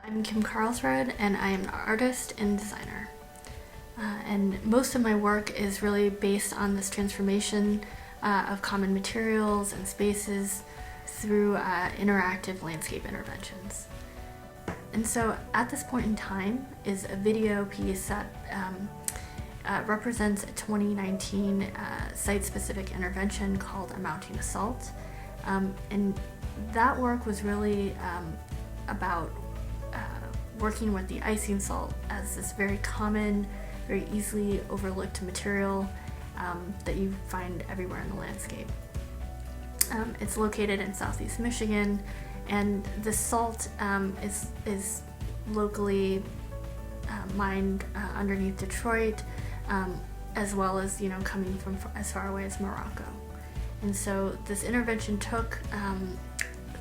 I'm Kim Karlsrud, and I am an artist and designer. And most of my work is really based on this transformation of common materials and spaces through interactive landscape interventions. And so at this point in time is a video piece that represents a 2019 site-specific intervention called A Mounting Assault. And that work was really about working with the icing salt as this very common, very easily overlooked material that you find everywhere in the landscape. It's located in southeast Michigan, and the salt is locally mined underneath Detroit, as well as coming from as far away as Morocco. And so this intervention took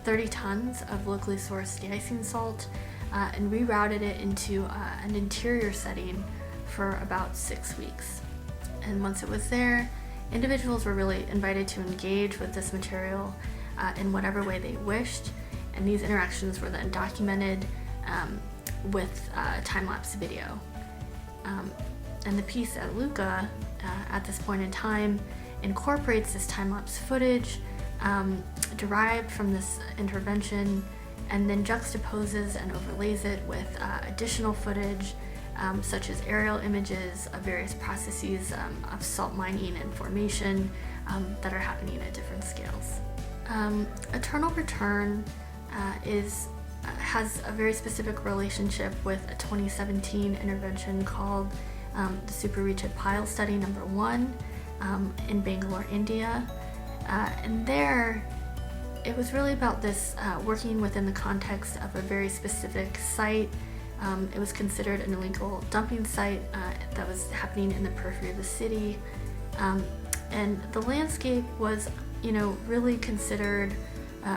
30 tons of locally sourced de-icing salt and rerouted it into an interior setting for about 6 weeks. And once it was there, individuals were really invited to engage with this material in whatever way they wished, and these interactions were then documented with time-lapse video. And the piece at Luca, at this point in time, incorporates this time-lapse footage derived from this intervention, and then juxtaposes and overlays it with additional footage such as aerial images of various processes of salt mining and formation that are happening at different scales. Eternal Return has a very specific relationship with a 2017 intervention called the Super Reachit Pile Study number 1 in Bangalore, India. And there, it was really about this working within the context of a very specific site. It was considered an illegal dumping site that was happening in the periphery of the city. And the landscape was, really considered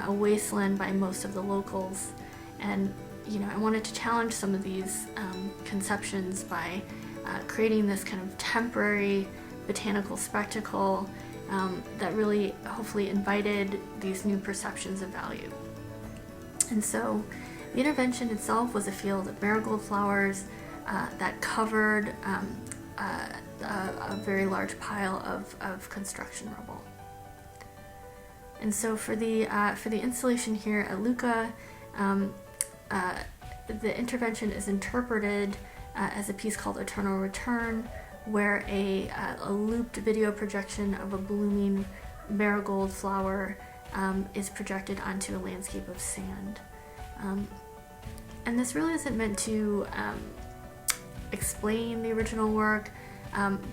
a wasteland by most of the locals. And, I wanted to challenge some of these conceptions by creating this kind of temporary botanical spectacle that really hopefully invited these new perceptions of value. And so the intervention itself was a field of marigold flowers that covered a very large pile of construction rubble. And so for the installation here at Luca, the intervention is interpreted as a piece called Eternal Return, where a looped video projection of a blooming marigold flower is projected onto a landscape of sand. And this really isn't meant to explain the original work,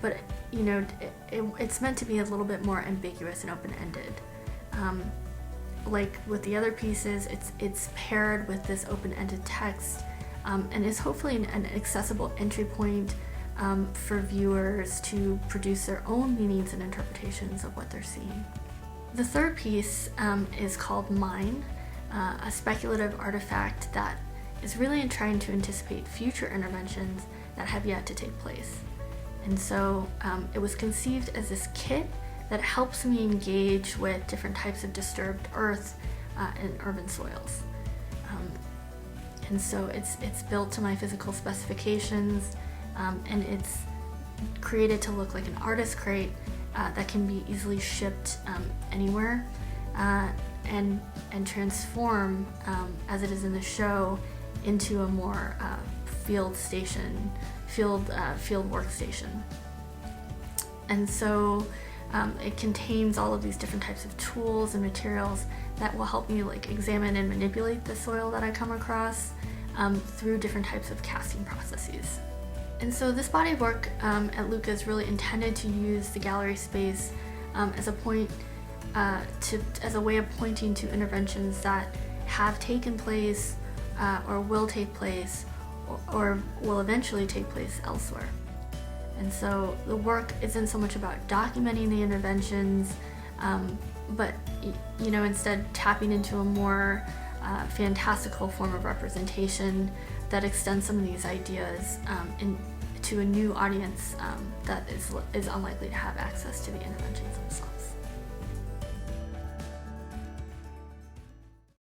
but it's meant to be a little bit more ambiguous and open-ended. Like with the other pieces, it's paired with this open-ended text and is hopefully an accessible entry point for viewers to produce their own meanings and interpretations of what they're seeing. The third piece is called Mine, a speculative artifact that is really trying to anticipate future interventions that have yet to take place. And so it was conceived as this kit that helps me engage with different types of disturbed earth in urban soils. And so it's built to my physical specifications, and it's created to look like an artist crate that can be easily shipped anywhere and transform, as it is in the show, into a more field workstation. And so it contains all of these different types of tools and materials that will help me examine and manipulate the soil that I come across through different types of casting processes. And so this body of work at Luca is really intended to use the gallery space as a point as a way of pointing to interventions that have taken place or will take place or will eventually take place elsewhere. And so the work isn't so much about documenting the interventions, but instead tapping into a more fantastical form of representation that extends some of these ideas to a new audience that is unlikely to have access to the interventions themselves.